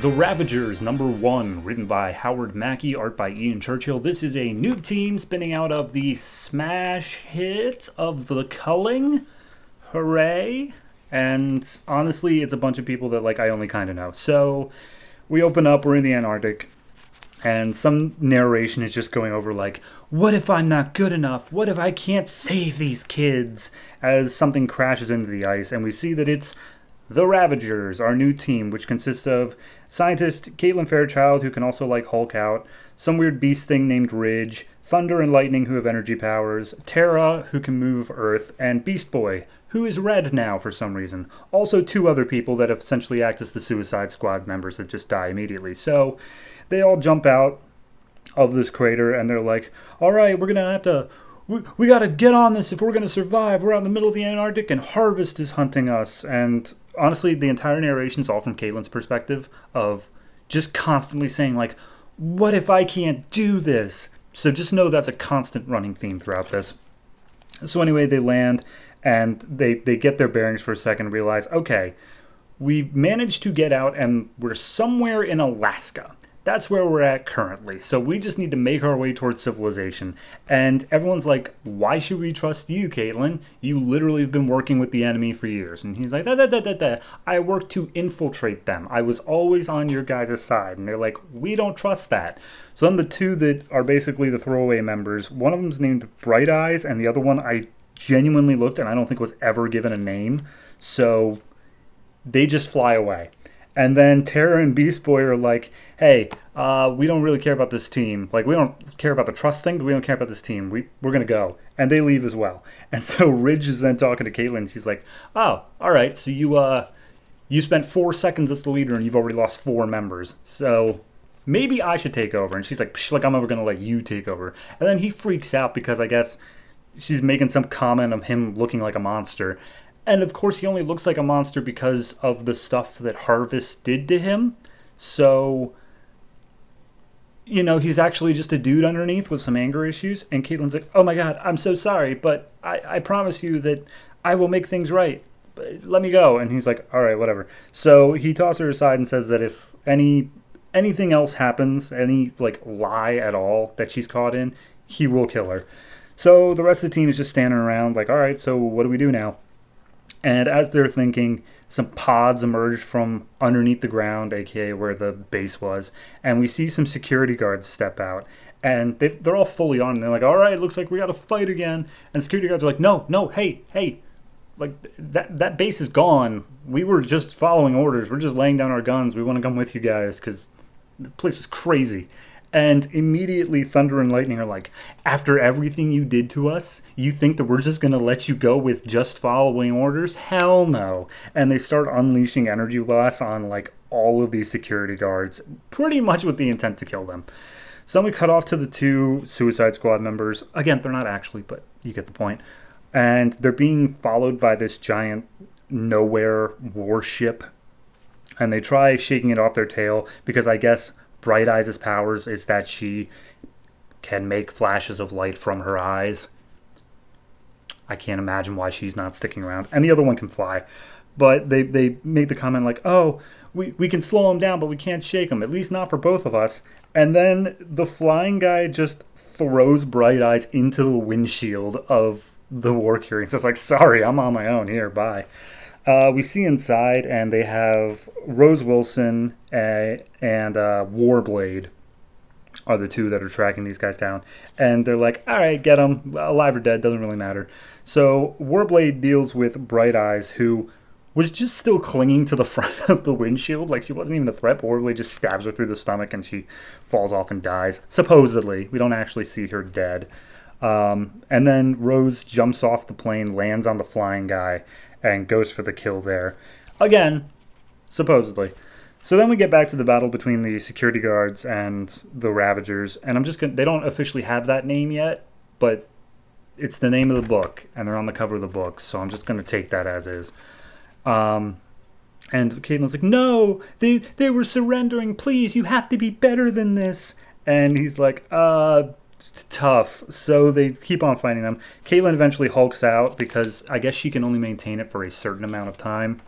The Ravagers, #1, written by Howard Mackey, art by Ian Churchill. This is a new team spinning out of the smash hit of The Culling. Hooray. And honestly, it's a bunch of people that I only kind of know. So we open up, we're in the Antarctic, and some narration is just going over what if I'm not good enough? What if I can't save these kids? As something crashes into the ice, and we see that it's the Ravagers, our new team, which consists of scientist Caitlin Fairchild, who can also Hulk out, some weird beast thing named Ridge, Thunder and Lightning, who have energy powers, Terra, who can move Earth, and Beast Boy, who is red now for some reason. Also 2 other people that essentially act as the Suicide Squad members that just die immediately. So they all jump out of this crater, and they're like, all right, we're going to have to... We got to get on this if we're going to survive. We're out in the middle of the Antarctic, and Harvest is hunting us. And honestly, the entire narration is all from Caitlin's perspective of just constantly saying, what if I can't do this? So just know that's a constant running theme throughout this. So anyway, they land, and they get their bearings for a second and realize, okay, we managed to get out, and we're somewhere in Alaska. That's where we're at currently. So we just need to make our way towards civilization. And everyone's like, why should we trust you, Caitlin? You literally have been working with the enemy for years. And he's like, I worked to infiltrate them. I was always on your guys' side. And they're like, we don't trust that. So then the 2 that are basically the throwaway members, one of them's named Bright Eyes, and the other one I genuinely looked and I don't think was ever given a name. So they just fly away. And then Terra and Beast Boy are like, hey, we don't really care about this team. We don't care about the trust thing, but we don't care about this team. We're going to go. And they leave as well. And so Ridge is then talking to Caitlin. She's like, oh, all right. So you spent 4 seconds as the leader, and you've already lost 4 members. So maybe I should take over. And she's like, I'm never going to let you take over. And then he freaks out because I guess she's making some comment of him looking like a monster. And of course, he only looks like a monster because of the stuff that Harvest did to him. So, he's actually just a dude underneath with some anger issues. And Caitlin's like, oh my God, I'm so sorry, but I promise you that I will make things right. Let me go. And he's like, all right, whatever. So he tosses her aside and says that if anything else happens, any lie at all that she's caught in, he will kill her. So the rest of the team is just standing around all right, so what do we do now? And as they're thinking, some pods emerge from underneath the ground, aka where the base was, and we see some security guards step out. And they're all fully on, and they're like, all right, looks like we got to fight again. And security guards are like, no, hey, that base is gone. We were just following orders. We're just laying down our guns. We want to come with you guys because the place was crazy. And immediately Thunder and Lightning are like, after everything you did to us, you think that we're just going to let you go with just following orders? Hell no. And they start unleashing energy blasts on all of these security guards, pretty much with the intent to kill them. So then we cut off to the 2 Suicide Squad members. Again, they're not actually, but you get the point. And they're being followed by this giant nowhere warship. And they try shaking it off their tail because I guess Bright Eyes' powers is that she can make flashes of light from her eyes. I can't imagine why she's not sticking around. And the other one can fly. But they make the comment oh, we can slow him down, but we can't shake him, at least not for both of us. And then the flying guy just throws Bright Eyes into the windshield of the war carrier. So it's sorry, I'm on my own here, bye. We see inside, and they have Rose Wilson and Warblade are the 2 that are tracking these guys down. And they're like, all right, get them. Alive or dead, doesn't really matter. So Warblade deals with Bright Eyes, who was just still clinging to the front of the windshield. She wasn't even a threat, but Warblade just stabs her through the stomach, and she falls off and dies. Supposedly. We don't actually see her dead. And then Rose jumps off the plane, lands on the flying guy, and goes for the kill there. Again, supposedly. So then we get back to the battle between the security guards and the Ravagers. And they don't officially have that name yet, but it's the name of the book, and they're on the cover of the book. So I'm just going to take that as is. And Caitlin's like, no, they were surrendering. Please, you have to be better than this. And he's like, tough. So they keep on fighting them. Caitlin eventually hulks out because I guess she can only maintain it for a certain amount of time.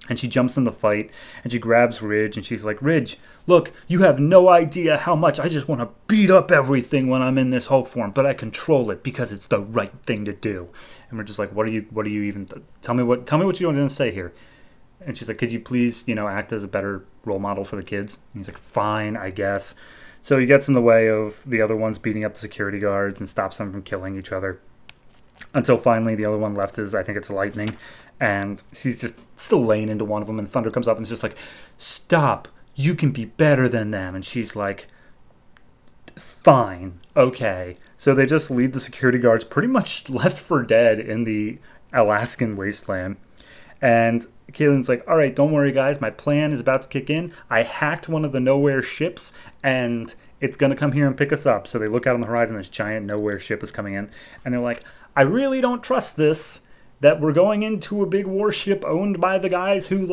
And she jumps in the fight, and she grabs Ridge, and she's like, Ridge, look, you have no idea how much I just want to beat up everything when I'm in this Hulk form, but I control it because it's the right thing to do. And we're just like, what are you even, tell me what you want to say here. And she's like, could you please, act as a better role model for the kids? And he's like, fine, I guess. So he gets in the way of the other ones beating up the security guards and stops them from killing each other. Until finally the other one left is, I think it's Lightning. And she's just still laying into one of them, and Thunder comes up and is just like, stop, you can be better than them. And she's like, fine, okay. So they just leave the security guards pretty much left for dead in the Alaskan wasteland. And Caitlyn's like, all right, don't worry, guys. My plan is about to kick in. I hacked one of the Nowhere ships, and it's going to come here and pick us up. So they look out on the horizon. This giant Nowhere ship is coming in. And they're like, I really don't trust this, that we're going into a big warship owned by the guys who,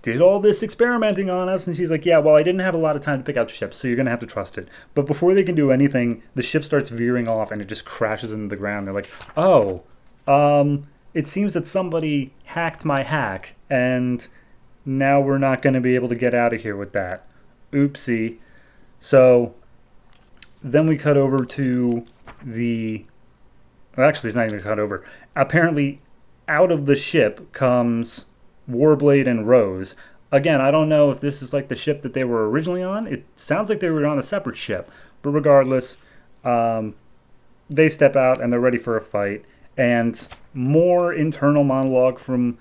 did all this experimenting on us. And she's like, yeah, well, I didn't have a lot of time to pick out ships, so you're going to have to trust it. But before they can do anything, the ship starts veering off, and it just crashes into the ground. They're like, oh, it seems that somebody hacked my hack, and now we're not going to be able to get out of here with that. Oopsie. So then we cut over to the... Well, actually, it's not even cut over. Apparently, out of the ship comes Warblade and Rose. Again, I don't know if this is the ship that they were originally on. It sounds like they were on a separate ship. But regardless, they step out, and they're ready for a fight. And more internal monologue from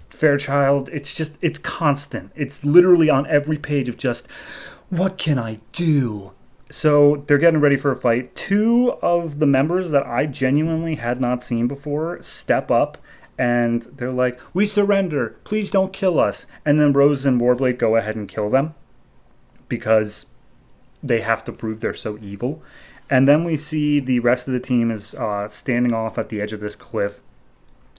Fairchild. It's constant. It's literally on every page of just, what can I do? So they're getting ready for a fight. Two of the members that I genuinely had not seen before step up, and they're like, we surrender. Please don't kill us. And then Rose and Warblade go ahead and kill them because they have to prove they're so evil. And then we see the rest of the team is standing off at the edge of this cliff.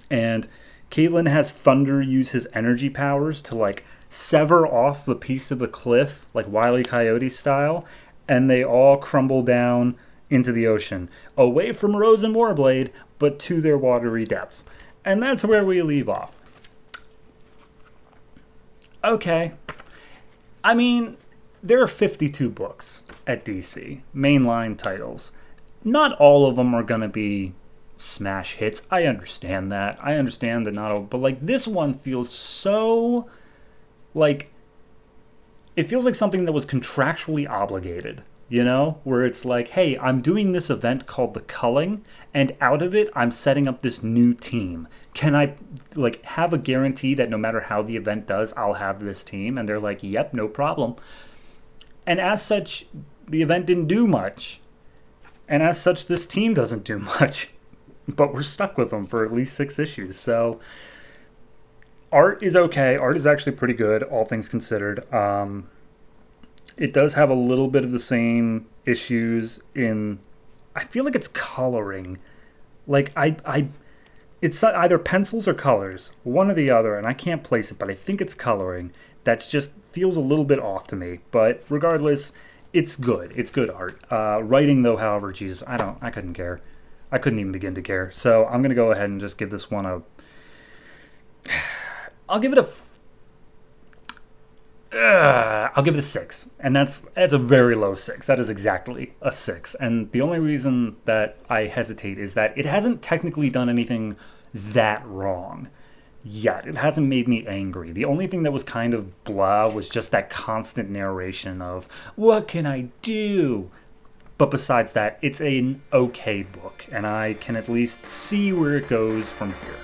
And Caitlyn has Thunder use his energy powers to sever off the piece of the cliff, like Wile E. Coyote style. And they all crumble down into the ocean, away from Rose and Warblade, but to their watery depths. And that's where we leave off. Okay. I mean, there are 52 books at DC, mainline titles. Not all of them are going to be smash hits. I understand that. I understand that not all, but this one feels so it feels like something that was contractually obligated, where it's like, hey, I'm doing this event called the Culling, and out of it, I'm setting up this new team. Can I have a guarantee that no matter how the event does, I'll have this team? And they're like, yep, no problem. And as such, the event didn't do much. And as such, this team doesn't do much. But we're stuck with them for at least 6 issues. So art is okay. Art is actually pretty good, all things considered. It does have a little bit of the same issues in... I feel like it's coloring. It's either pencils or colors. One or the other, and I can't place it, but I think it's coloring. That's just feels a little bit off to me. But regardless, it's good. It's good art. Writing, though, however, Jesus, I couldn't care. I couldn't even begin to care. So I'm going to go ahead and just give this one a... I'll give it a 6. And that's a very low 6. That is exactly a 6. And the only reason that I hesitate is that it hasn't technically done anything that wrong yet. It hasn't made me angry. The only thing that was kind of blah was just that constant narration of, what can I do? But besides that, it's an okay book, and I can at least see where it goes from here.